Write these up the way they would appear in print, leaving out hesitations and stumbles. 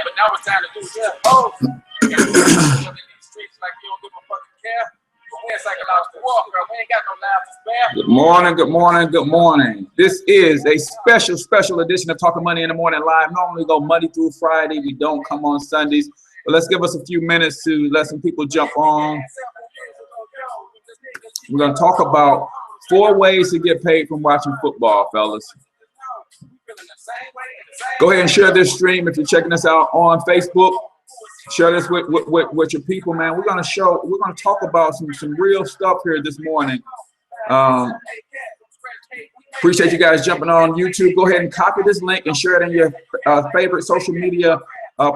But now it's time to do this. Oh, in these streets like you don't give a fucking care. We're psychological warfare. We ain't got no lives to spare. Good morning, good morning, good morning. This is a special edition of Talking Money in the Morning Live. Normally we go Monday through Friday. We don't come on Sundays. But let's give us a few minutes to let some people jump on. We're going to talk about 4 ways to get paid from watching football, fellas. Go ahead and share this stream if you're checking us out on Facebook. Share this with your people, man. We're gonna talk about some real stuff here this morning. Appreciate you guys jumping on YouTube. Go ahead and copy this link and share it in your favorite social media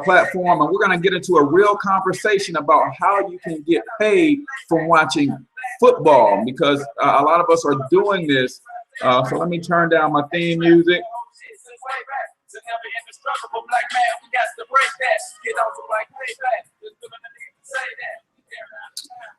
platform. And we're gonna get into a real conversation about how you can get paid from watching football, because a lot of us are doing this. So let me turn down my theme music.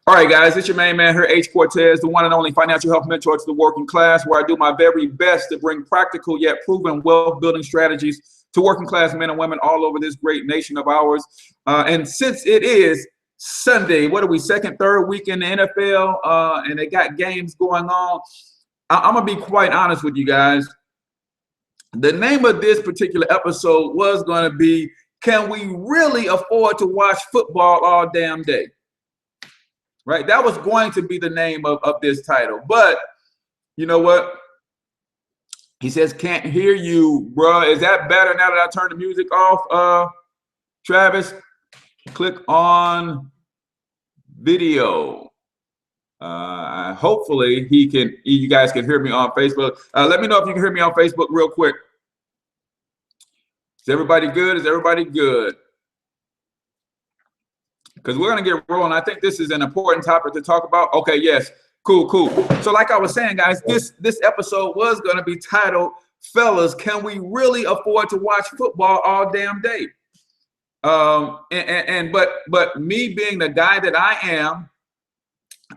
All right, guys, it's your main man here, H. Cortez, the one and only financial health mentor to the working class, where I do my very best to bring practical yet proven wealth building strategies to working class men and women all over this great nation of ours. And since it is Sunday, what are we, second, third week in the NFL, and they got games going on, I'm gonna be quite honest with you guys. The name of this particular episode was going to be, can we really afford to watch football all damn day? Right? That was going to be the name of this title. But you know what? He says, can't hear you, bruh. Is that better now that I turned the music off? Travis, click on video. Hopefully you guys can hear me on Facebook. Let me know if you can hear me on Facebook real quick. Is everybody good? Is everybody good? Because we're going to get rolling. I think this is an important topic to talk about. Okay, yes. Cool. So like I was saying, guys, this episode was going to be titled, Fellas, Can We Really Afford to Watch Football All Damn Day? But me being the guy that I am,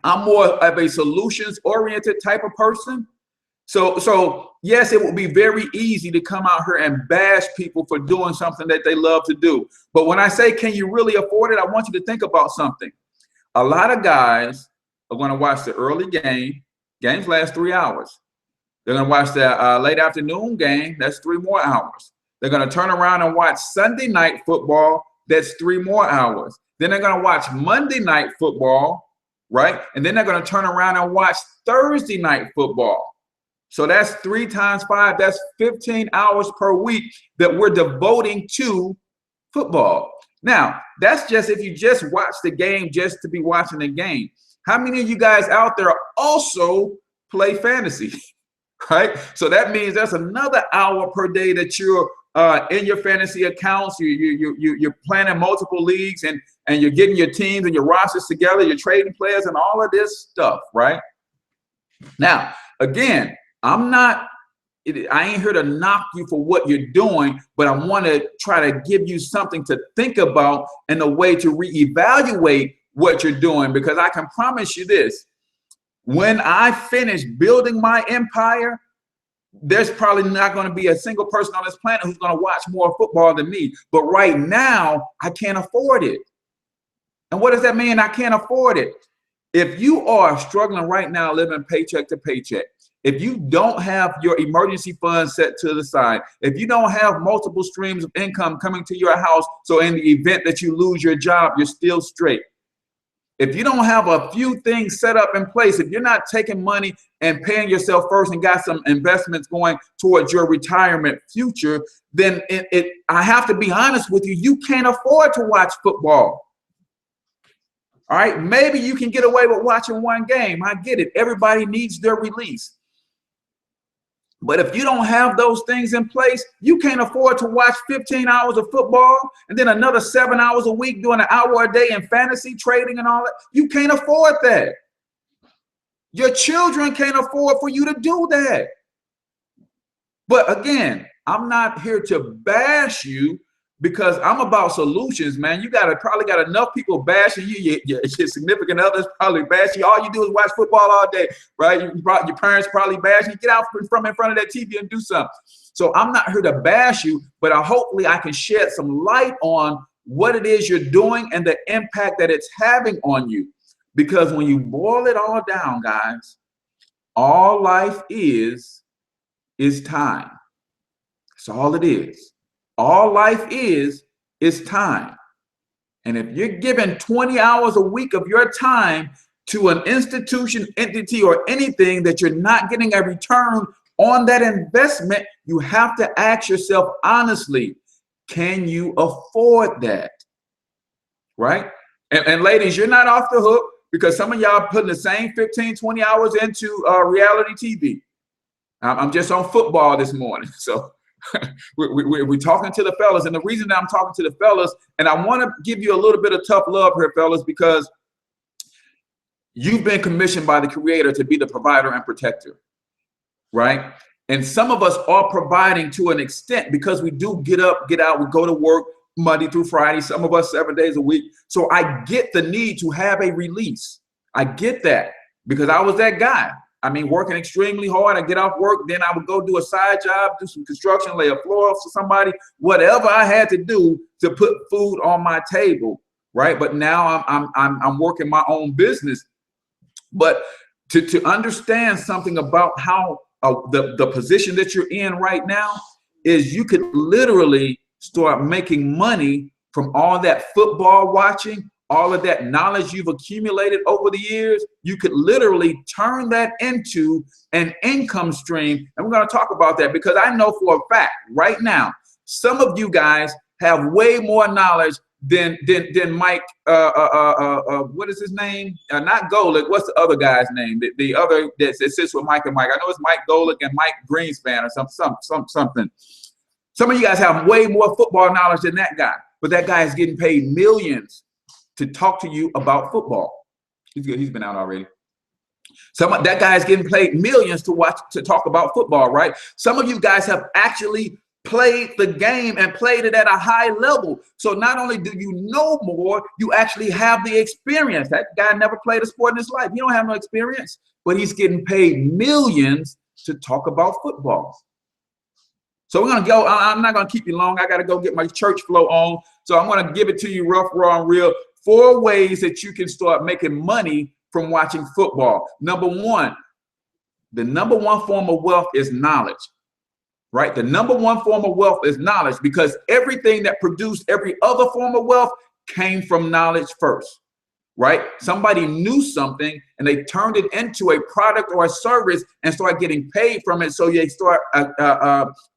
I'm more of a solutions-oriented type of person. So yes, it would be very easy to come out here and bash people for doing something that they love to do. But when I say, can you really afford it? I want you to think about something. A lot of guys are going to watch the early game. Games last 3 hours. They're going to watch the late afternoon game. That's 3 more hours. They're going to turn around and watch Sunday night football. That's 3 more hours. Then they're going to watch Monday night football, right? And then they're going to turn around and watch Thursday night football. So that's 3 times 5. That's 15 hours per week that we're devoting to football. Now, that's just if you just watch the game just to be watching the game. How many of you guys out there also play fantasy, right? So that means that's another hour per day that you're in your fantasy accounts. You're planning multiple leagues and you're getting your teams and your rosters together. You're trading players and all of this stuff, right? Now, again, I ain't here to knock you for what you're doing, but I want to try to give you something to think about and a way to reevaluate what you're doing, because I can promise you this: when I finish building my empire, there's probably not going to be a single person on this planet who's going to watch more football than me. But right now, I can't afford it. And what does that mean? I can't afford it. If you are struggling right now, living paycheck to paycheck, if you don't have your emergency fund set to the side, if you don't have multiple streams of income coming to your house, so in the event that you lose your job, you're still straight. If you don't have a few things set up in place, if you're not taking money and paying yourself first and got some investments going towards your retirement future, then I have to be honest with you, you can't afford to watch football. All right, maybe you can get away with watching 1 game. I get it. Everybody needs their release. But if you don't have those things in place, you can't afford to watch 15 hours of football and then another 7 hours a week doing an hour a day in fantasy trading and all that. You can't afford that. Your children can't afford for you to do that. But again, I'm not here to bash you. because I'm about solutions, man. You probably got enough people bashing you. Your significant others probably bashing you. All you do is watch football all day, right? Your parents probably bashing you. Get out from in front of that TV and do something. So I'm not here to bash you, but hopefully I can shed some light on what it is you're doing and the impact that it's having on you. Because when you boil it all down, guys, all life is time. That's all it is. All life is time. And if you're giving 20 hours a week of your time to an institution, entity, or anything that you're not getting a return on that investment, you have to ask yourself honestly, can you afford that? Right? And ladies, you're not off the hook, because some of y'all putting the same 15, 20 hours into reality TV. I'm just on football this morning. So we're talking to the fellas, and the reason that I'm talking to the fellas, and I want to give you a little bit of tough love here, fellas, because you've been commissioned by the Creator to be the provider and protector, right? And some of us are providing to an extent, because we do get up, get out, we go to work Monday through Friday, some of us 7 days a week. So I get the need to have a release. I get that, because I was that guy. I mean, working extremely hard. I get off work, then I would go do a side job, do some construction, lay a floor for somebody, whatever I had to do to put food on my table, right? But now I'm working my own business. But to understand something about how the position that you're in right now is, you could literally start making money from all that football watching, all of that knowledge you've accumulated over the years. You could literally turn that into an income stream. And we're going to talk about that, because I know for a fact right now, some of you guys have way more knowledge than Mike, what is his name? Not Golick. What's the other guy's name? The other that sits with Mike and Mike. I know it's Mike Golick and Mike Greenspan or something. Some of you guys have way more football knowledge than that guy, but that guy is getting paid millions to talk to you about football. He's good. He's been out already. That guy is getting paid millions to talk about football, right? Some of you guys have actually played the game and played it at a high level. So not only do you know more, you actually have the experience. That guy never played a sport in his life. He don't have no experience, but he's getting paid millions to talk about football. So we're going to go. I'm not going to keep you long. I got to go get my church flow on. So I'm going to give it to you rough, raw, and real. 4 ways that you can start making money from watching football. Number one, the number one form of wealth is knowledge, right? The number one form of wealth is knowledge, because everything that produced every other form of wealth came from knowledge first, right? Somebody knew something and they turned it into a product or a service and started getting paid from it. So they start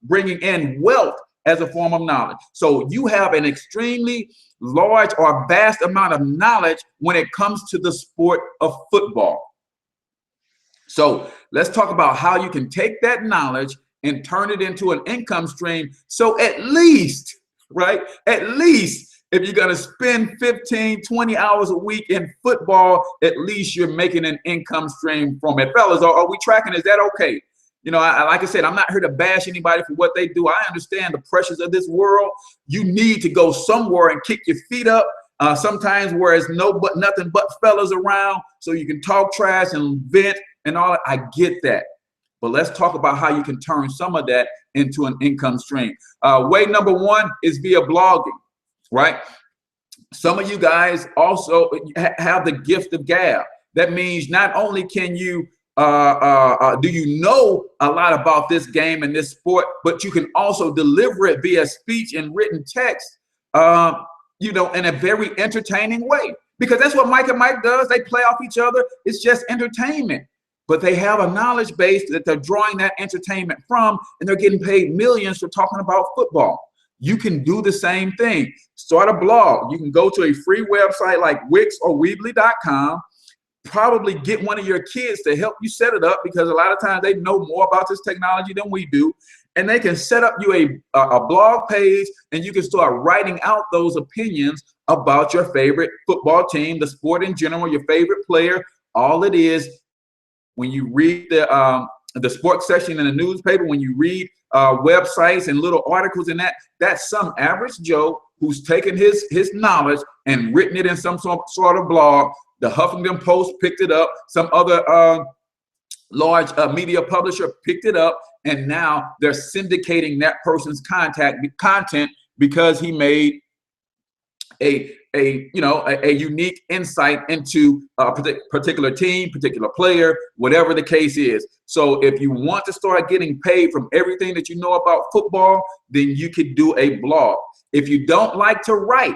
bringing in wealth as a form of knowledge. So you have an extremely large or vast amount of knowledge when it comes to the sport of football. So let's talk about how you can take that knowledge and turn it into an income stream. So at least, right, at least if you're going to spend 15, 20 hours a week in football, at least you're making an income stream from it. Fellas, are we tracking? Is that okay? You know, like I said, I'm not here to bash anybody for what they do. I understand the pressures of this world. You need to go somewhere and kick your feet up. Sometimes where it's nothing but fellas around, so you can talk trash and vent and all that. I get that. But let's talk about how you can turn some of that into an income stream. Way number one is via blogging, right? Some of you guys also have the gift of gab. That means not only can you do you know a lot about this game and this sport, but you can also deliver it via speech and written text, you know, in a very entertaining way, because that's what Mike and Mike does. They play off each other. It's just entertainment, but they have a knowledge base that they're drawing that entertainment from, and they're getting paid millions for talking about football. You can do the same thing. Start a blog. You can go to a free website like Wix or Weebly.com. Probably get one of your kids to help you set it up, because a lot of times they know more about this technology than we do, and they can set up you a blog page, and you can start writing out those opinions about your favorite football team, the sport in general, your favorite player. All it is, when you read the sports section in the newspaper, when you read websites and little articles and that's some average Joe who's taken his knowledge and written it in some sort of blog. The Huffington Post picked it up. Some other large media publisher picked it up, and now they're syndicating that person's content because he made a unique insight into a particular team, particular player, whatever the case is. So if you want to start getting paid from everything that you know about football, then you could do a blog. If you don't like to write,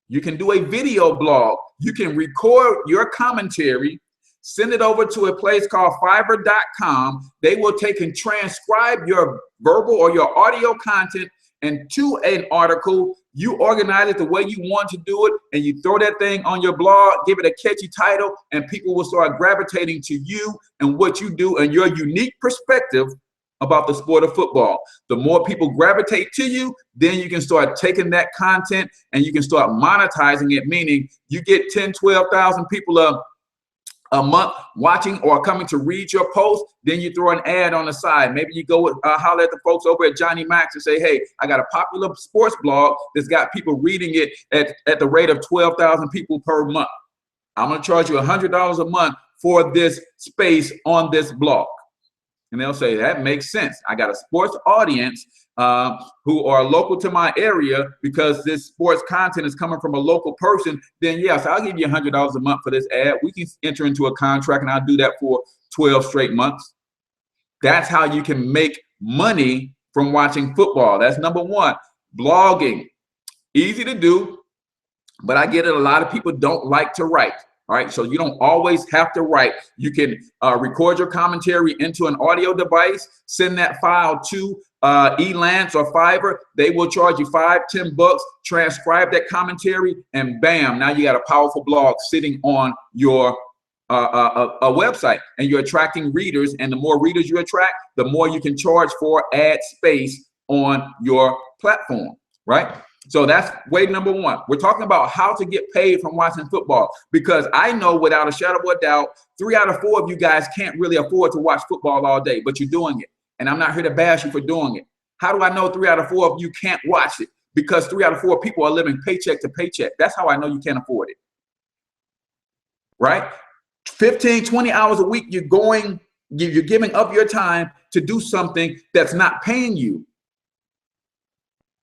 you can do a video blog. You can record your commentary, send it over to a place called Fiverr.com. They will take and transcribe your verbal or your audio content into an article. You organize it the way you want to do it, and you throw that thing on your blog, give it a catchy title, and people will start gravitating to you and what you do and your unique perspective about the sport of football. The more people gravitate to you, then you can start taking that content and you can start monetizing it, meaning you get 10, 12,000 people a month watching or coming to read your post. Then you throw an ad on the side. Maybe you go holler at the folks over at Johnny Max and say, hey, I got a popular sports blog that's got people reading it at the rate of 12,000 people per month. I'm going to charge you $100 a month for this space on this blog. And they'll say, that makes sense. I got a sports audience who are local to my area because this sports content is coming from a local person. Then yes, I'll give you $100 a month for this ad. We can enter into a contract and I'll do that for 12 straight months. That's how you can make money from watching football. That's number one. Blogging, easy to do, but I get it. A lot of people don't like to write. All right, so you don't always have to write. You can record your commentary into an audio device, send that file to Elance or Fiverr. They will charge you $5, $10, transcribe that commentary, and bam, now you got a powerful blog sitting on your a website, and you're attracting readers. And the more readers you attract, the more you can charge for ad space on your platform, right? So that's way number one. We're talking about how to get paid from watching football, because I know without a shadow of a doubt, 3 out of 4 of you guys can't really afford to watch football all day, but you're doing it. And I'm not here to bash you for doing it. How do I know 3 out of 4 of you can't watch it? Because 3 out of 4 people are living paycheck to paycheck. That's how I know you can't afford it, right? 15, 20 hours a week, you're giving up your time to do something that's not paying you.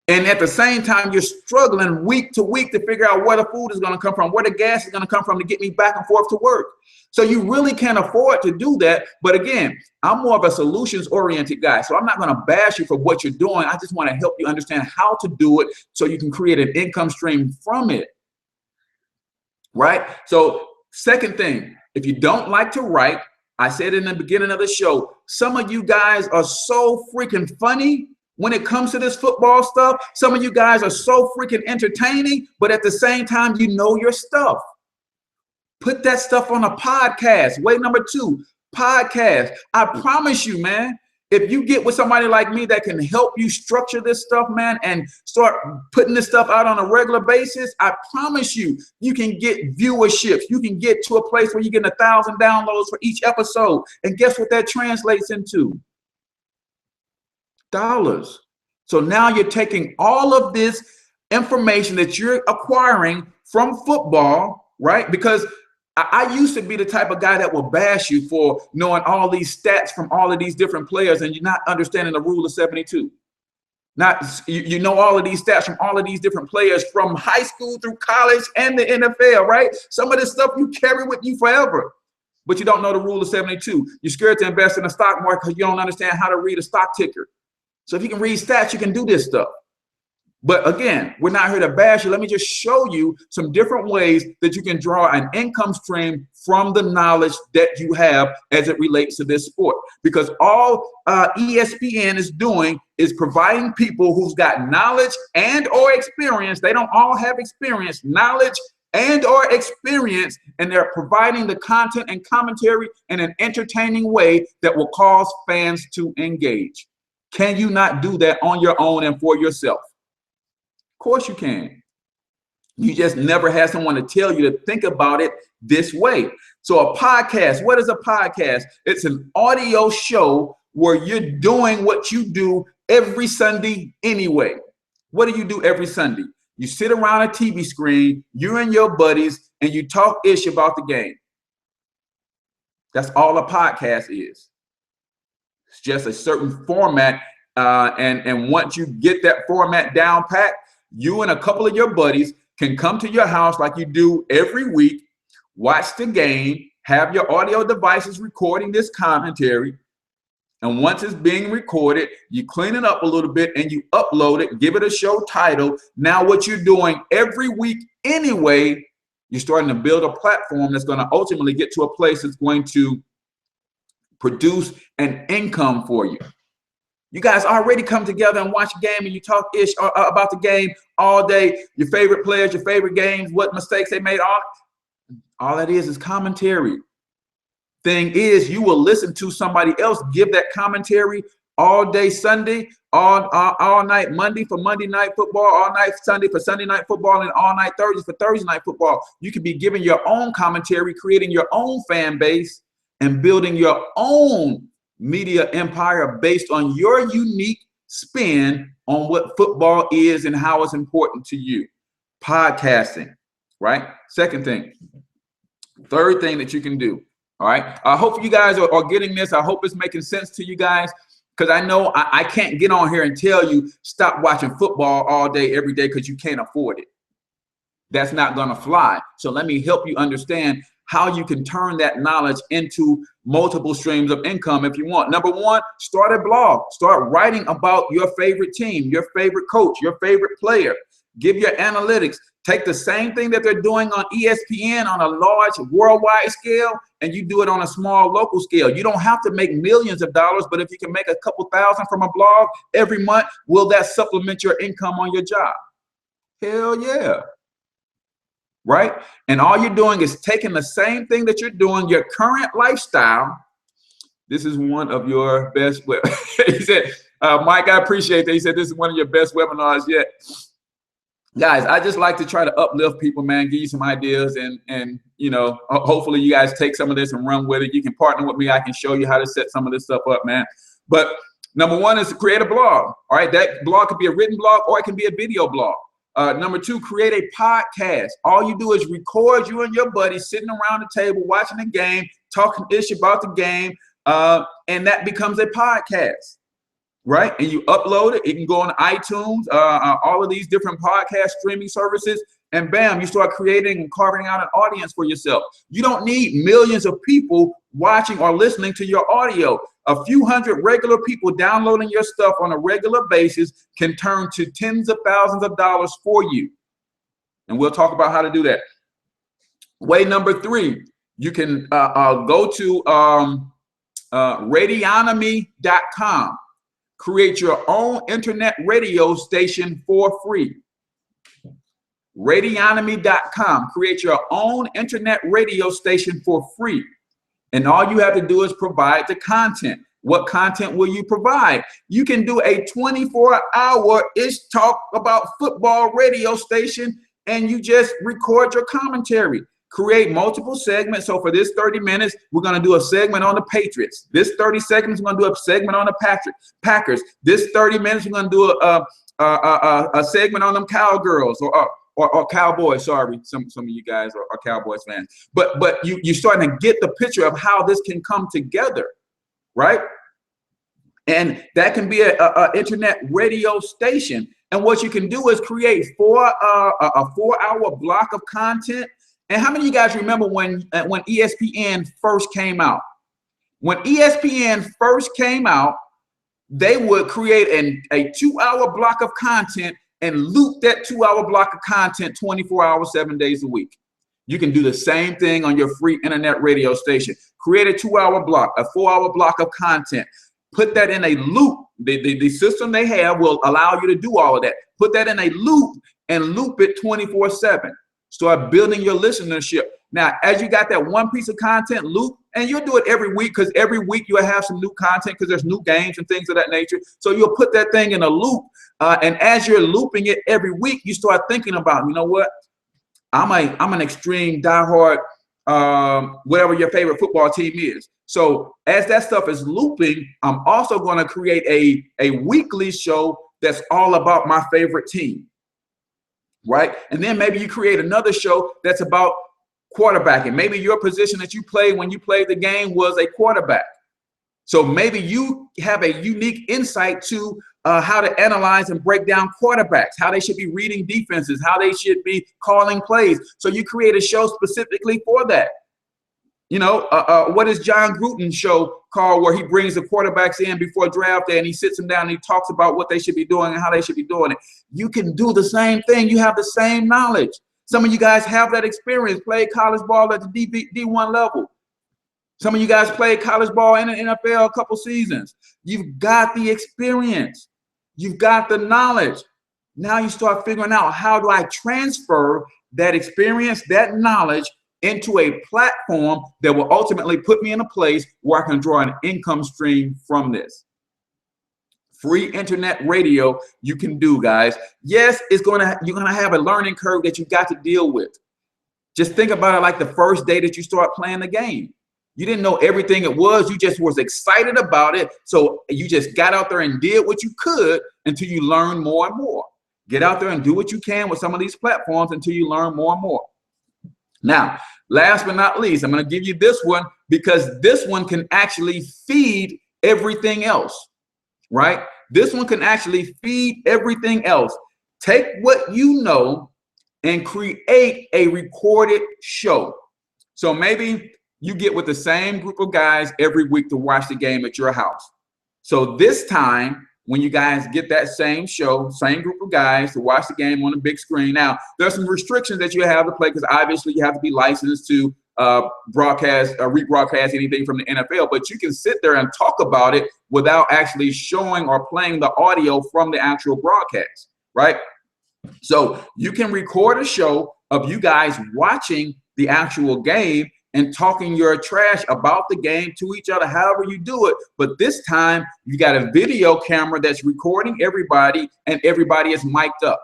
And at the same time, you're struggling week to week to figure out where the food is going to come from, where the gas is going to come from to get me back and forth to work. So you really can't afford to do that. But again, I'm more of a solutions-oriented guy. So I'm not going to bash you for what you're doing. I just want to help you understand how to do it so you can create an income stream from it. Right? So second thing, if you don't like to write, I said in the beginning of the show, some of you guys are so freaking funny when it comes to this football stuff. Some of you guys are so freaking entertaining, but at the same time, you know your stuff. Put that stuff on a podcast. Way number 2, podcast. I promise you, man, if you get with somebody like me that can help you structure this stuff, man, and start putting this stuff out on a regular basis, I promise you, you can get viewerships. You can get to a place where you're getting 1,000 downloads for each episode. And guess what that translates into? Dollars. So now you're taking all of this information that you're acquiring from football, right? Because I used to be the type of guy that will bash you for knowing all these stats from all of these different players and you're not understanding the rule of 72. You know all of these stats from all of these different players from high school through college and the NFL, right? Some of this stuff you carry with you forever, but you don't know the rule of 72. You're scared to invest in the stock market because you don't understand how to read a stock ticker. So if you can read stats, you can do this stuff. But again, we're not here to bash you. Let me just show you some different ways that you can draw an income stream from the knowledge that you have as it relates to this sport. Because all ESPN is doing is providing people who's got knowledge and or experience. They don't all have experience, knowledge and or experience, and they're providing the content and commentary in an entertaining way that will cause fans to engage. Can you not do that on your own and for yourself? Of course you can. You just never had someone to tell you to think about it this way. So a podcast, what is a podcast? It's an audio show where you're doing what you do every Sunday anyway. What do you do every Sunday? You sit around a TV screen, you and your buddies, and you talk ish about the game. That's all a podcast is. It's just a certain format. And once you get that format down pat, you and a couple of your buddies can come to your house like you do every week, watch the game, have your audio devices recording this commentary. And once it's being recorded, you clean it up a little bit and you upload it, give it a show title. Now what you're doing every week anyway, you're starting to build a platform that's going to ultimately get to a place that's going to produce an income for you. You guys already come together and watch a game and you talk ish about the game all day. Your favorite players, your favorite games, what mistakes they made. All that is commentary. Thing is, you will listen to somebody else give that commentary all day Sunday, all night Monday for Monday night football, all night Sunday for Sunday night football, and all night Thursday for Thursday night football. You could be giving your own commentary, creating your own fan base, and building your own media empire based on your unique spin on what football is and how it's important to you. Podcasting, right? Second thing. Third thing that you can do. All right. I hope you guys are getting this. I hope it's making sense to you guys, because I know I can't get on here and tell you stop watching football all day, every day, because you can't afford it. That's not going to fly. So let me help you understand how you can turn that knowledge into multiple streams of income if you want. Number one, start a blog. Start writing about your favorite team, your favorite coach, your favorite player. Give your analytics. Take the same thing that they're doing on ESPN on a large worldwide scale, and you do it on a small local scale. You don't have to make millions of dollars, but if you can make a couple thousand from a blog every month, will that supplement your income on your job? Hell yeah. Right? And all you're doing is taking the same thing that you're doing, your current lifestyle. This is one of your best. He said, Mike, I appreciate that. He said, this is one of your best webinars yet. Guys, I just like to try to uplift people, man, give you some ideas, and you know, hopefully you guys take some of this and run with it. You can partner with me. I can show you how to set some of this stuff up, man. But number one is to create a blog. All right, that blog could be a written blog or it can be a video blog. Number two, create a podcast. All you do is record you and your buddies sitting around the table watching the game, talking ish about the game, and that becomes a podcast. Right? And you upload it. It can go on iTunes, all of these different podcast streaming services, and bam, you start creating and carving out an audience for yourself. You don't need millions of people watching or listening to your audio. A few hundred regular people downloading your stuff on a regular basis can turn to tens of thousands of dollars for you. And we'll talk about how to do that. Way number three, you can go to radionomy.com. Create your own internet radio station for free. Radionomy.com. Create your own internet radio station for free. And all you have to do is provide the content. What content will you provide? You can do a 24-hour-ish talk about football radio station, and you just record your commentary. Create multiple segments. So for this 30 minutes, we're going to do a segment on the Patriots. This 30 seconds, we're going to do a segment on the Packers. This 30 minutes, we're going to do a segment on them Cowgirls or Cowboys. Sorry, some of you guys are Cowboys fans. But you're starting to get the picture of how this can come together, right? And that can be a internet radio station. And what you can do is create a 4-hour block of content. And how many of you guys remember when ESPN first came out? When ESPN first came out, they would create a 2-hour block of content and loop that 2-hour block of content 24 hours, 7 days a week. You can do the same thing on your free internet radio station. Create a 2-hour block, a 4-hour block of content. Put that in a loop. The system they have will allow you to do all of that. Put that in a loop and loop it 24/7. Start building your listenership. Now, as you got that one piece of content loop, and you'll do it every week, because every week you'll have some new content because there's new games and things of that nature. So you'll put that thing in a loop. And as you're looping it every week, you start thinking about, you know what? I'm an extreme diehard whatever your favorite football team is. So as that stuff is looping, I'm also going to create a weekly show that's all about my favorite team, right? And then maybe you create another show that's about quarterbacking. Maybe your position that you played when you played the game was a quarterback. So maybe you have a unique insight to how to analyze and break down quarterbacks, how they should be reading defenses, how they should be calling plays. So you create a show specifically for that. You know, what is John Gruden's show called, where he brings the quarterbacks in before draft day and he sits them down and he talks about what they should be doing and how they should be doing it. You can do the same thing. You have the same knowledge. Some of you guys have that experience, played college ball at the D1 level. Some of you guys played college ball in the NFL a couple seasons. You've got the experience. You've got the knowledge. Now you start figuring out, how do I transfer that experience, that knowledge, into a platform that will ultimately put me in a place where I can draw an income stream from this. Free internet radio you can do, guys. Yes, you're gonna have a learning curve that you got to deal with. Just think about it like the first day that you start playing the game. You didn't know everything it was. You just was excited about it. So you just got out there and did what you could until you learn more and more. Get out there and do what you can with some of these platforms until you learn more and more. Now, last but not least, I'm going to give you this one, because this one can actually feed everything else, right? This one can actually feed everything else. Take what you know and create a recorded show. So maybe you get with the same group of guys every week to watch the game at your house. So this time, when you guys get that same show, same group of guys to watch the game on the big screen. Now, there's some restrictions that you have to play, because obviously you have to be licensed to broadcast or rebroadcast anything from the NFL, but you can sit there and talk about it without actually showing or playing the audio from the actual broadcast, right? So you can record a show of you guys watching the actual game and talking your trash about the game to each other, however you do it. But this time, you got a video camera that's recording everybody, and everybody is mic'd up.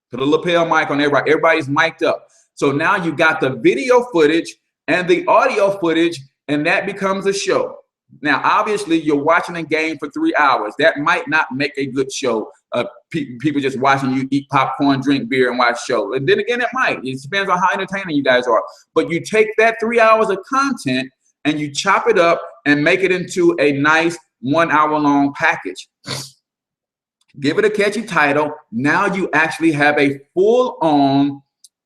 Put a lapel mic on everybody. Everybody's mic'd up. So now you got the video footage and the audio footage, and that becomes a show. Now, obviously, you're watching a game for 3 hours. That might not make a good show. People just watching you eat popcorn, drink beer, and watch show. And then again, it might. It depends on how entertaining you guys are. But you take that 3 hours of content and you chop it up and make it into a nice 1 hour long package. Give it a catchy title. Now you actually have a full-on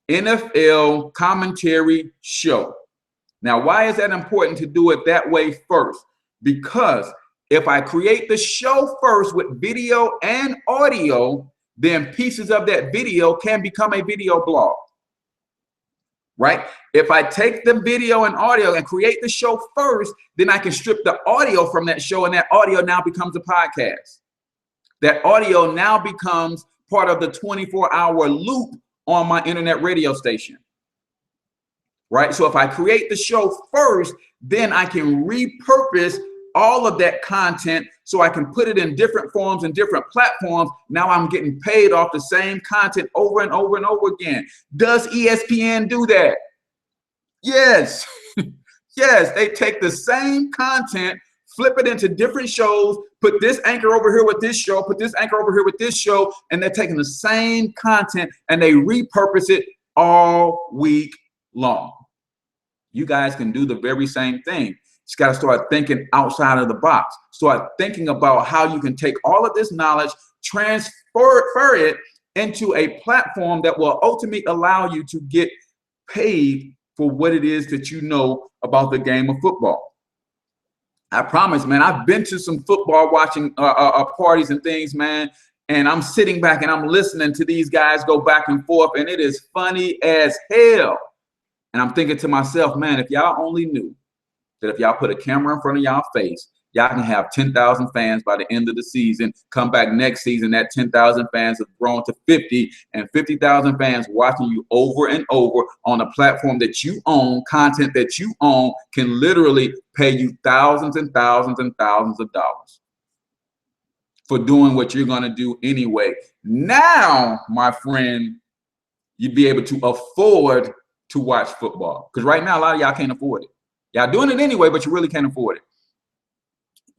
NFL commentary show. Now, why is that important to do it that way first? Because if I create the show first with video and audio, then pieces of that video can become a video blog, right? If I take the video and audio and create the show first, then I can strip the audio from that show, and that audio now becomes a podcast. That audio now becomes part of the 24-hour loop on my internet radio station, right? So if I create the show first, then I can repurpose all of that content so I can put it in different forms and different platforms. Now I'm getting paid off the same content over and over and over again. Does ESPN do that? Yes. Yes, they take the same content, flip it into different shows, put this anchor over here with this show, put this anchor over here with this show, and they're taking the same content and they repurpose it all week long. You guys can do the very same thing. You got to start thinking outside of the box. Start thinking about how you can take all of this knowledge, transfer it into a platform that will ultimately allow you to get paid for what it is that you know about the game of football. I promise, man, I've been to some football watching parties and things, man, and I'm sitting back and I'm listening to these guys go back and forth, and it is funny as hell. And I'm thinking to myself, man, if y'all only knew that if y'all put a camera in front of y'all face, y'all can have 10,000 fans by the end of the season. Come back next season, that 10,000 fans have grown to 50, and 50,000 fans watching you over and over on a platform that you own, content that you own, can literally pay you thousands and thousands and thousands of dollars for doing what you're going to do anyway. Now, my friend, you'd be able to afford to watch football. Because right now, a lot of y'all can't afford it. Y'all doing it anyway, but you really can't afford it.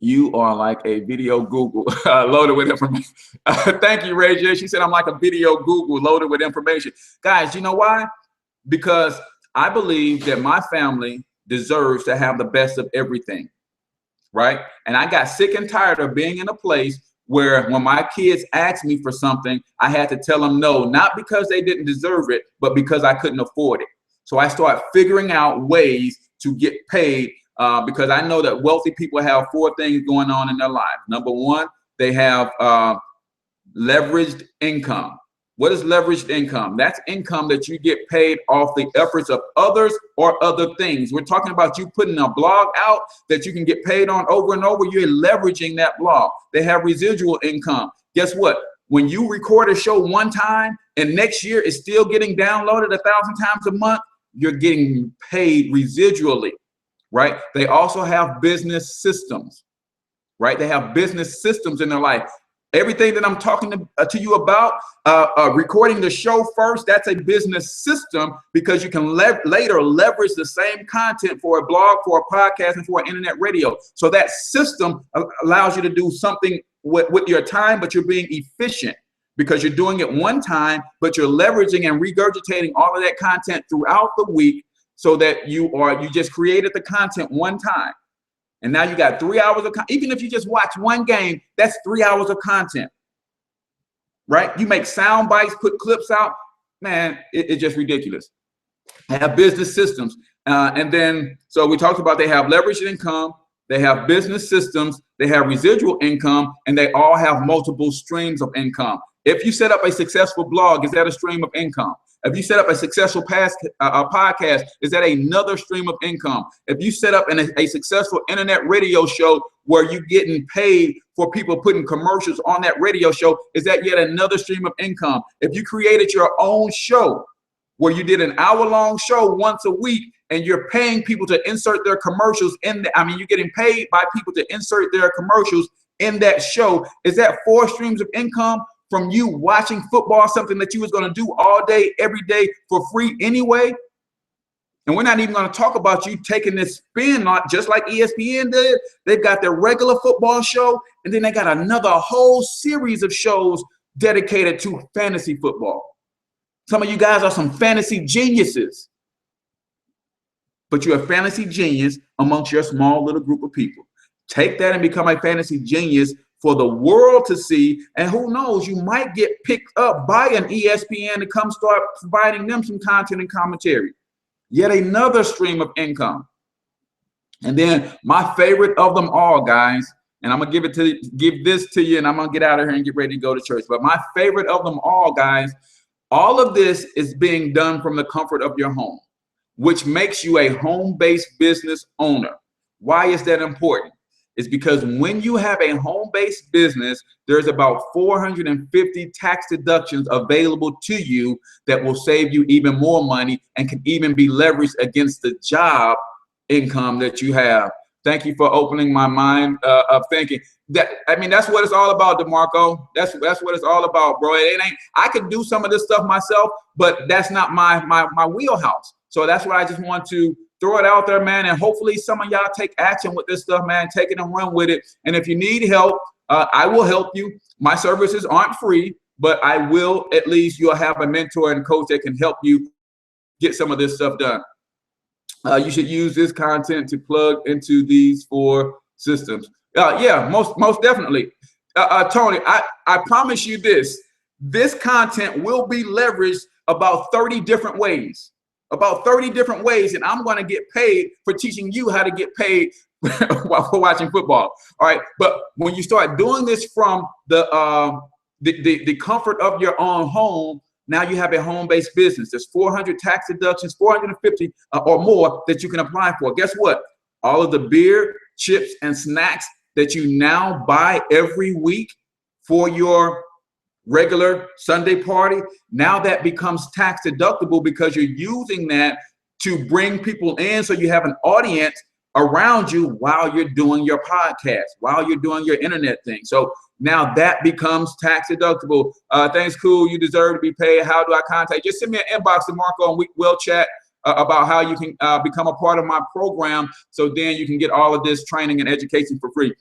You are like a video Google loaded with information. Thank you, Ray J. She said, I'm like a video Google loaded with information. Guys, you know why? Because I believe that my family deserves to have the best of everything, right? And I got sick and tired of being in a place where when my kids asked me for something, I had to tell them no, not because they didn't deserve it, but because I couldn't afford it. So I started figuring out ways to get paid because I know that wealthy people have 4 things going on in their life. Number 1, they have leveraged income. What is leveraged income? That's income that you get paid off the efforts of others or other things. We're talking about you putting a blog out that you can get paid on over and over. You're leveraging that blog. They have residual income. Guess what? When you record a show one time and next year it's still getting downloaded 1,000 times a month, you're getting paid residually, right? They also have business systems, right? They have business systems in their life. Everything that I'm talking to you about, recording the show first, that's a business system because you can later leverage the same content for a blog, for a podcast, and for an internet radio. So that system allows you to do something with your time, but you're being efficient because you're doing it one time, but you're leveraging and regurgitating all of that content throughout the week so that you just created the content one time. And now you got 3 hours of content. Even if you just watch one game, that's 3 hours of content, right? You make sound bites, put clips out. Man, it's just ridiculous. They have business systems. And then, so we talked about they have leveraged income, they have business systems, they have residual income, and they all have multiple streams of income. If you set up a successful blog, is that a stream of income? If you set up a successful podcast, is that another stream of income? If you set up a successful internet radio show where you're getting paid for people putting commercials on that radio show, is that yet another stream of income? If you created your own show where you did an hour-long show once a week and you're paying people to insert their commercials you're getting paid by people to insert their commercials in that show, is that 4 streams of income? From you watching football, something that you was going to do all day, every day for free anyway. And we're not even going to talk about you taking this spin, just like ESPN did. They've got their regular football show, and then they got another whole series of shows dedicated to fantasy football. Some of you guys are some fantasy geniuses, but you're a fantasy genius amongst your small little group of people. Take that and become a fantasy genius for the world to see, and who knows, you might get picked up by an ESPN to come start providing them some content and commentary. Yet another stream of income. And then my favorite of them all, guys, and I'm gonna give this to you, and I'm gonna get out of here and get ready to go to church. But my favorite of them all, guys, all of this is being done from the comfort of your home, which makes you a home-based business owner. Why is that important? It's because when you have a home-based business, there's about 450 tax deductions available to you that will save you even more money and can even be leveraged against the job income that you have. Thank you for opening my mind of thinking. That's what it's all about, DeMarco. That's what it's all about, bro. I could do some of this stuff myself, but that's not my wheelhouse. So that's why I just want to throw it out there, man, and hopefully some of y'all take action with this stuff, man. Take it and run with it. And if you need help, I will help you. My services aren't free, but I will, at least you'll have a mentor and coach that can help you get some of this stuff done. You should use this content to plug into these 4 systems. Yeah, most definitely. Tony, I promise you this content will be leveraged about 30 different ways. About 30 different ways, and I'm going to get paid for teaching you how to get paid for watching football. All right, but when you start doing this from the comfort of your own home, now you have a home-based business. There's 400 tax deductions, 450 or more that you can apply for. Guess what? All of the beer, chips, and snacks that you now buy every week for your regular Sunday party, now that becomes tax deductible because you're using that to bring people in, so you have an audience around you while you're doing your podcast, while you're doing your internet thing. So now that becomes tax deductible. Thanks, cool. You deserve to be paid. How do I contact? Just send me an inbox to Marco and we'll chat. about how you can become a part of my program, so then you can get all of this training and education for free.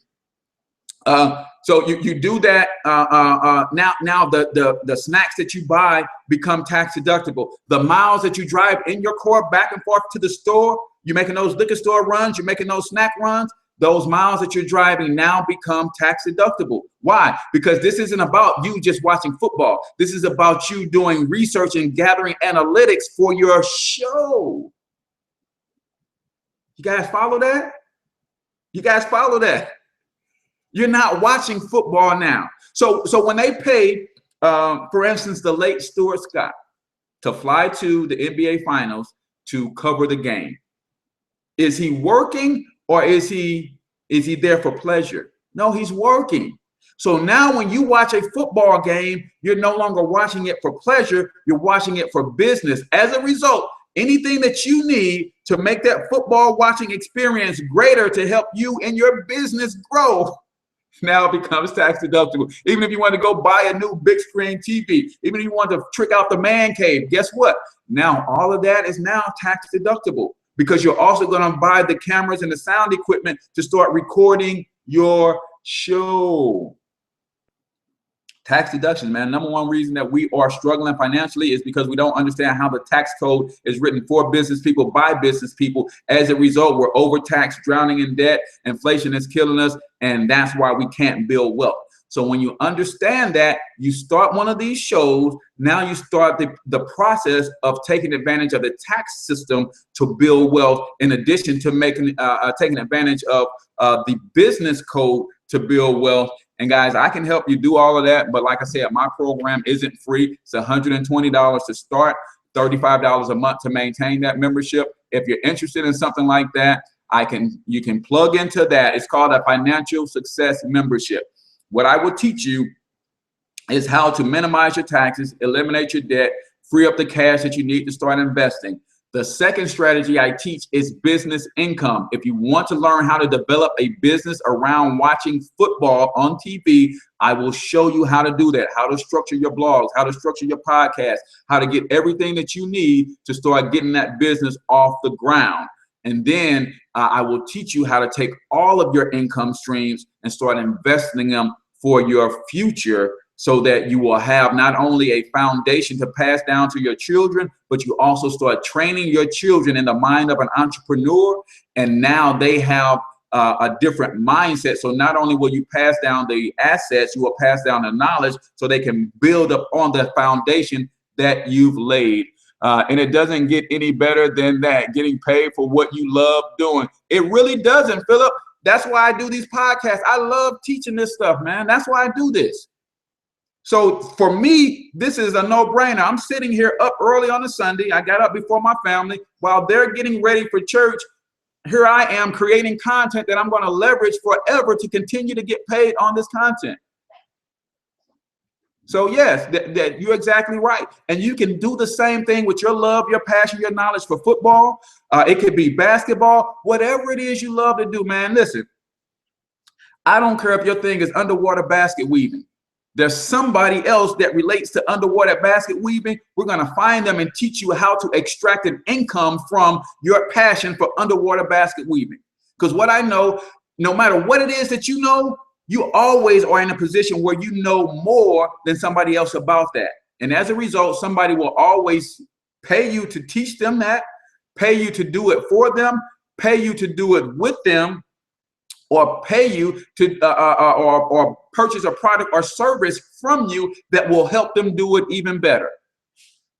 So you do that. Now the snacks that you buy become tax deductible. The miles that you drive in your car back and forth to the store, you're making those liquor store runs, you're making those snack runs, those miles that you're driving now become tax deductible. Why? Because this isn't about you just watching football. This is about you doing research and gathering analytics for your show. You guys follow that? You guys follow that? You're not watching football now. So when they pay, for instance, the late Stuart Scott to fly to the NBA Finals to cover the game, is he working or is he there for pleasure? No, he's working. So now when you watch a football game, you're no longer watching it for pleasure, you're watching it for business. As a result, anything that you need to make that football watching experience greater to help you and your business grow now becomes tax deductible. Even if you want to go buy a new big screen TV, even if you want to trick out the man cave, guess what? Now all of that is now tax deductible, because you're also going to buy the cameras and the sound equipment to start recording your show. Tax deductions, man. Number one reason that we are struggling financially is because we don't understand how the tax code is written for business people, by business people. As a result, we're overtaxed, drowning in debt. Inflation is killing us, and that's why we can't build wealth. So when you understand that, you start one of these shows, now you start the process of taking advantage of the tax system to build wealth, in addition to taking advantage of the business code to build wealth. And guys, I can help you do all of that. But like I said, my program isn't free. It's $120 to start, $35 a month to maintain that membership. If you're interested in something like that, you can plug into that. It's called a financial success membership. What I will teach you is how to minimize your taxes, eliminate your debt, free up the cash that you need to start investing. The second strategy I teach is business income. If you want to learn how to develop a business around watching football on TV, I will show you how to do that, how to structure your blogs, how to structure your podcast, how to get everything that you need to start getting that business off the ground. And then I will teach you how to take all of your income streams and start investing them for your future, so that you will have not only a foundation to pass down to your children, but you also start training your children in the mind of an entrepreneur. And now they have a different mindset. So not only will you pass down the assets, you will pass down the knowledge so they can build up on the foundation that you've laid. And it doesn't get any better than that, getting paid for what you love doing. It really doesn't, Philip. That's why I do these podcasts. I love teaching this stuff, man. That's why I do this. So for me, this is a no-brainer. I'm sitting here up early on a Sunday. I got up before my family while they're getting ready for church. Here I am creating content that I'm going to leverage forever to continue to get paid on this content. So yes, that you're exactly right. And you can do the same thing with your love, your passion, your knowledge for football. It could be basketball, whatever it is you love to do, man. Listen, I don't care if your thing is underwater basket weaving. There's somebody else that relates to underwater basket weaving. We're going to find them and teach you how to extract an income from your passion for underwater basket weaving. Because what I know, no matter what it is that you know, you always are in a position where you know more than somebody else about that. And as a result, somebody will always pay you to teach them that, pay you to do it for them, pay you to do it with them, or pay you to or purchase a product or service from you that will help them do it even better.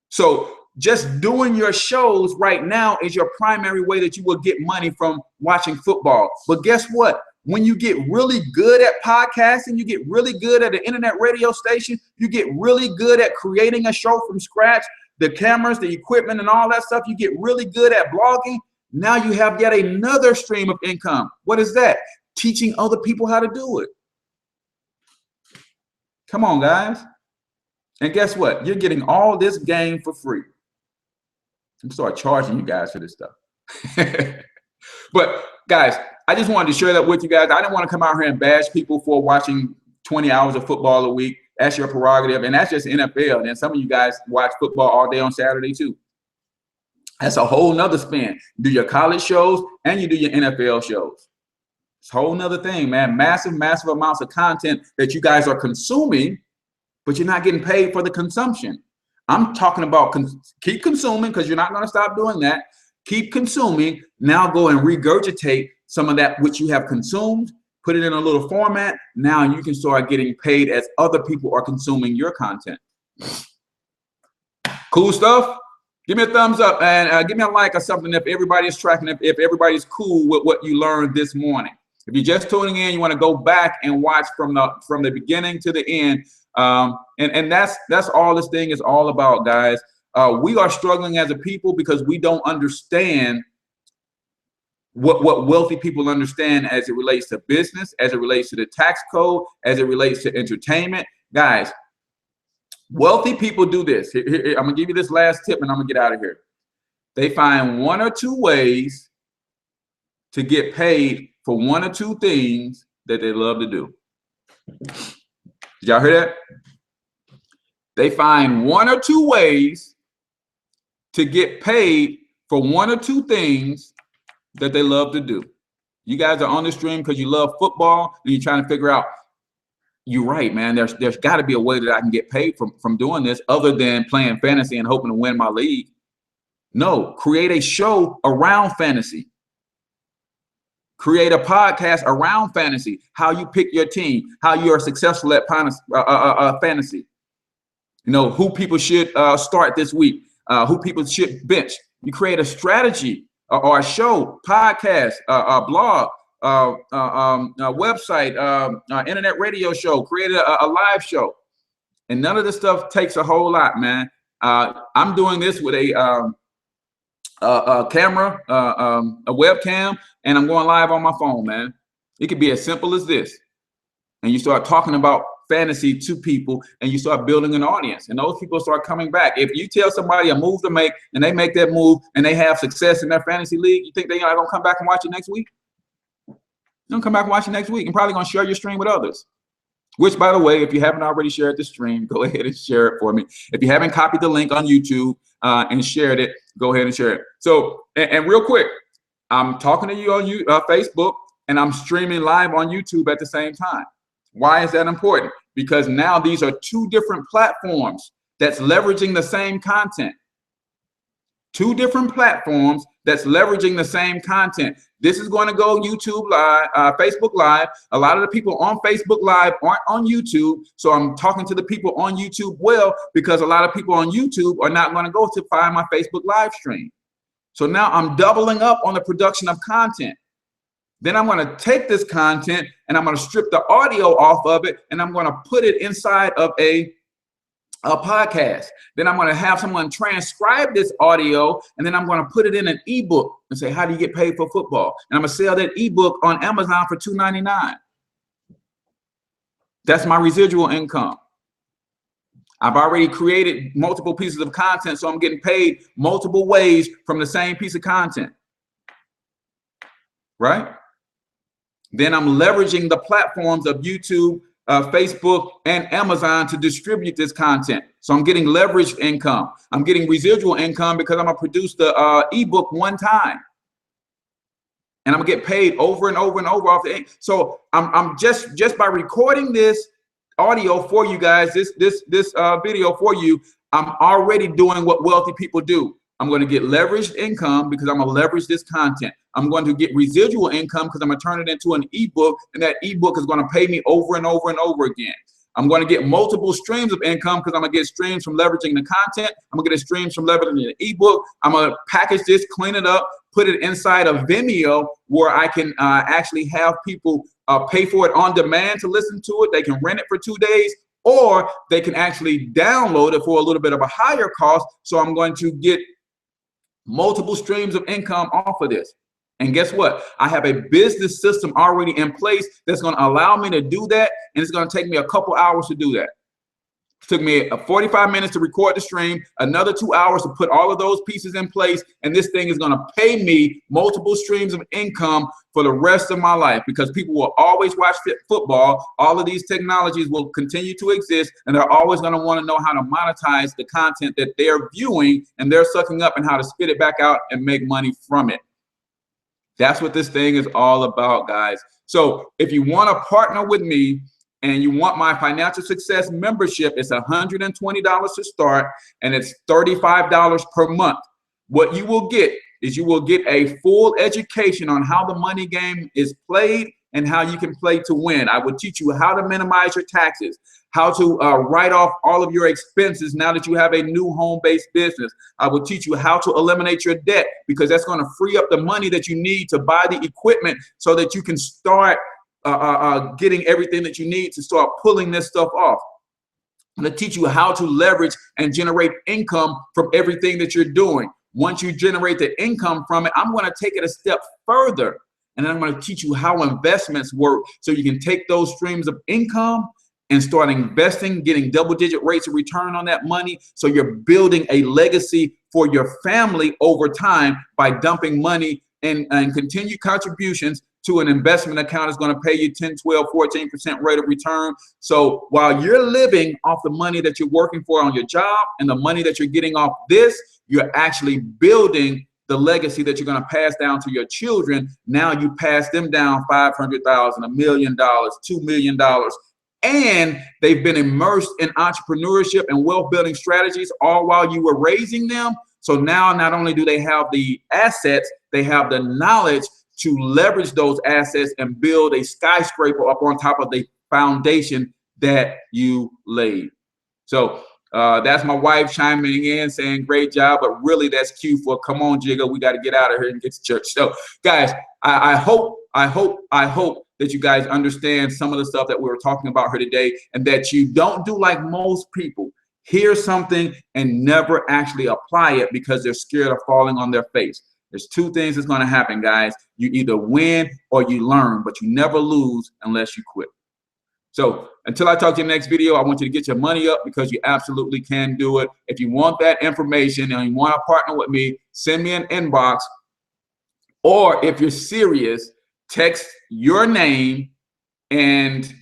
So just doing your shows right now is your primary way that you will get money from watching football. But guess what? When you get really good at podcasting, you get really good at an internet radio station, you get really good at creating a show from scratch, the cameras, the equipment, and all that stuff, you get really good at blogging. Now you have yet another stream of income. What is that? Teaching other people how to do it. Come on, guys. And guess what? You're getting all this game for free. I'm start charging you guys for this stuff. But guys, I just wanted to share that with you guys. I didn't want to come out here and bash people for watching 20 hours of football a week. That's your prerogative, and that's just NFL. And then some of you guys watch football all day on Saturday too. That's a whole nother spin. You do your college shows and you do your NFL shows. It's a whole nother thing, man. Massive, massive amounts of content that you guys are consuming, but you're not getting paid for the consumption. I'm talking about keep consuming, because you're not going to stop doing that. Keep consuming. Now go and regurgitate some of that which you have consumed, put it in a little format. Now you can start getting paid as other people are consuming your content. Cool stuff. Give me a thumbs up and give me a like or something if everybody's tracking, if everybody's cool with what you learned this morning. If you're just tuning in, you want to go back and watch from the beginning to the end. And that's all this thing is all about, guys. We are struggling as a people because we don't understand what wealthy people understand as it relates to business, as it relates to the tax code, as it relates to entertainment. Guys, wealthy people do this. Here, I'm gonna give you this last tip and I'm gonna get out of here. They find one or two ways to get paid for one or two things that they love to do. Did y'all hear that? They find one or two ways to get paid for one or two things that they love to do. You guys are on the stream because you love football and you're trying to figure out, you're right, man, there's got to be a way that I can get paid from doing this other than playing fantasy and hoping to win my league. No, create a show around fantasy. Create a podcast around fantasy, how you pick your team, how you are successful at fantasy. You know, who people should start this week, who people should bench. You create a strategy or a show, podcast, a blog, a website, internet radio show, create a live show. And none of this stuff takes a whole lot, man. I'm doing this with a camera, a webcam, and I'm going live on my phone, man. It could be as simple as this. And you start talking about fantasy to people and you start building an audience, and those people start coming back. If you tell somebody a move to make and they make that move and they have success in their fantasy league, you think they're not gonna come back and watch it next week? They're gonna come back and watch it next week and probably gonna share your stream with others. Which, by the way, if you haven't already shared the stream, go ahead and share it for me. If you haven't copied the link on YouTube and shared it, go ahead and share it. So, and real quick, I'm talking to you on Facebook, and I'm streaming live on YouTube at the same time. Why is that important? Because now these are two different platforms that's leveraging the same content. Two different platforms that's leveraging the same content. This is going to go YouTube Live, Facebook Live. A lot of the people on Facebook Live aren't on YouTube. So I'm talking to the people on YouTube well, because a lot of people on YouTube are not going to go to find my Facebook live stream. So now I'm doubling up on the production of content. Then I'm going to take this content and I'm going to strip the audio off of it and I'm going to put it inside of a podcast. Then I'm going to have someone transcribe this audio and then I'm going to put it in an ebook and say, how do you get paid for football? And I'm going to sell that ebook on Amazon for $2.99. That's my residual income. I've already created multiple pieces of content, so I'm getting paid multiple ways from the same piece of content, right? Then I'm leveraging the platforms of YouTube, Facebook, and Amazon to distribute this content. So I'm getting leveraged income. I'm getting residual income because I'm gonna produce the ebook one time, and I'm gonna get paid over and over and over off the. So I'm just by recording this audio for you guys, this video for you, I'm already doing what wealthy people do. I'm going to get leveraged income because I'm going to leverage this content. I'm going to get residual income because I'm going to turn it into an ebook, and that ebook is going to pay me over and over and over again. I'm going to get multiple streams of income because I'm going to get streams from leveraging the content. I'm going to get streams from leveraging the ebook. I'm going to package this, clean it up, put it inside of Vimeo where I can actually have people pay for it on demand to listen to it. They can rent it for 2 days, or they can actually download it for a little bit of a higher cost. So I'm going to get multiple streams of income off of this. And guess what? I have a business system already in place that's going to allow me to do that. And it's going to take me a couple hours to do that. Took me 45 minutes to record the stream, another 2 hours to put all of those pieces in place. And this thing is going to pay me multiple streams of income for the rest of my life, because people will always watch football. All of these technologies will continue to exist, and they're always going to want to know how to monetize the content that they're viewing and they're sucking up, and how to spit it back out and make money from it. That's what this thing is all about, guys. So if you want to partner with me, and you want my financial success membership, it's $120 to start, and it's $35 per month. What you will get is you will get a full education on how the money game is played and how you can play to win. I will teach you how to minimize your taxes, how to write off all of your expenses now that you have a new home-based business. I will teach you how to eliminate your debt, because that's going to free up the money that you need to buy the equipment so that you can start getting everything that you need to start pulling this stuff off. I'm going to teach you how to leverage and generate income from everything that you're doing. Once you generate the income from it, I'm going to take it a step further, and then I'm going to teach you how investments work, so you can take those streams of income and start investing, getting double-digit rates of return on that money, so you're building a legacy for your family over time by dumping money and continued contributions to an investment account is going to pay you 10, 12, 14% rate of return. So while you're living off the money that you're working for on your job and the money that you're getting off this, you're actually building the legacy that you're going to pass down to your children. Now you pass them down $500,000, $1 million, $2 million, and they've been immersed in entrepreneurship and wealth building strategies all while you were raising them. So now not only do they have the assets, they have the knowledge to leverage those assets and build a skyscraper up on top of the foundation that you laid. So that's my wife chiming in saying great job, but really that's cue for come on, Jigga, we got to get out of here and get to church. So guys, I hope that you guys understand some of the stuff that we were talking about here today, and that you don't do like most people, hear something and never actually apply it because they're scared of falling on their face. There's two things that's going to happen, guys. You either win or you learn, but you never lose unless you quit. So until I talk to you next video, I want you to get your money up, because you absolutely can do it. If you want that information and you want to partner with me, send me an inbox. Or if you're serious, text your name and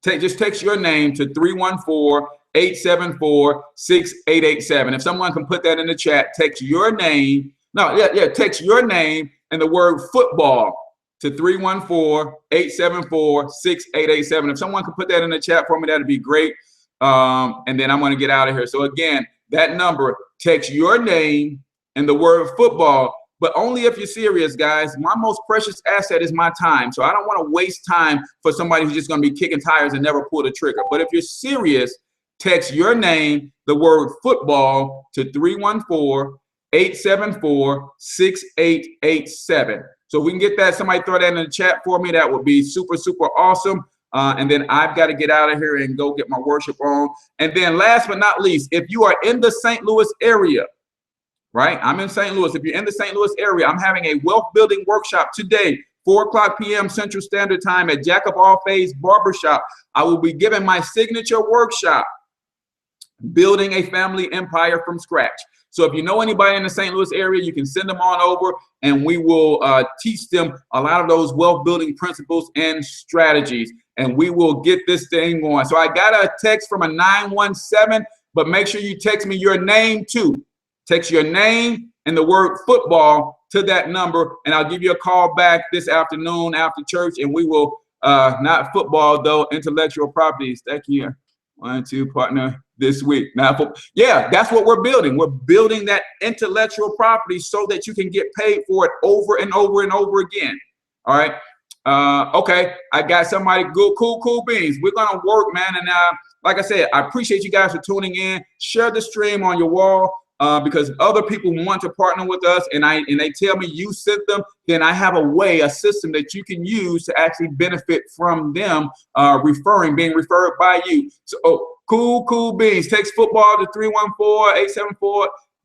just text your name to 314-874-6887. If someone can put that in the chat, text your name. Text your name and the word football to 314-874-6887. If someone can put that in the chat for me, that'd be great. And then I'm going to get out of here. So again, that number, text your name and the word football, but only if you're serious, guys. My most precious asset is my time. So I don't want to waste time for somebody who's just going to be kicking tires and never pull the trigger. But if you're serious, text your name, the word football to 314-874-6887. So we can get that. Somebody throw that in the chat for me. That would be super, super awesome. And then I've got to get out of here and go get my worship on. And then last but not least, if you are in the St. Louis area, right? I'm in St. Louis. If you're in the St. Louis area, I'm having a wealth building workshop today, 4:00 p.m. Central Standard Time at Jack of All Faiths Barbershop. I will be giving my signature workshop, Building a Family Empire from Scratch. So if you know anybody in the St. Louis area, you can send them on over, and we will teach them a lot of those wealth building principles and strategies, and we will get this thing going. So I got a text from a 917, but make sure you text me your name too. Text your name and the word football to that number, and I'll give you a call back this afternoon after church, and we will, not football though, intellectual properties. Thank you. 1, 2, partner this week. Now, yeah, that's what we're building. We're building that intellectual property so that you can get paid for it over and over and over again. All right. Okay. I got somebody good, cool beans. We're going to work, man. And like I said, I appreciate you guys for tuning in. Share the stream on your wall. Because other people want to partner with us, and they tell me you sent them, then I have a system that you can use to actually benefit from them being referred by you. So cool beans. Text football to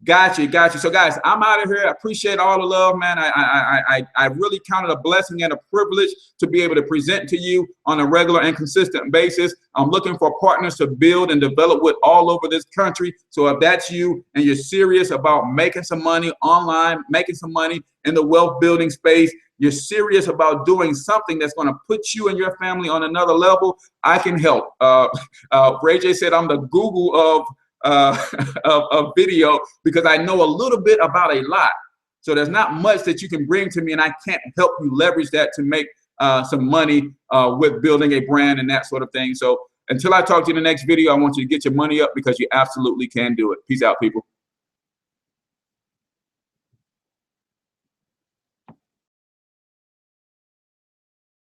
Got you, got you. So guys, I'm out of here. I appreciate all the love, man. I really count it a blessing and a privilege to be able to present to you on a regular and consistent basis. I'm looking for partners to build and develop with all over this country. So if that's you and you're serious about making some money online, making some money in the wealth building space, you're serious about doing something that's going to put you and your family on another level, I can help. Ray J said I'm the Google of video, because I know a little bit about a lot. So there's not much that you can bring to me, and I can't help you leverage that to make some money with building a brand and that sort of thing. So until I talk to you in the next video, I want you to get your money up, because you absolutely can do it. Peace out, people.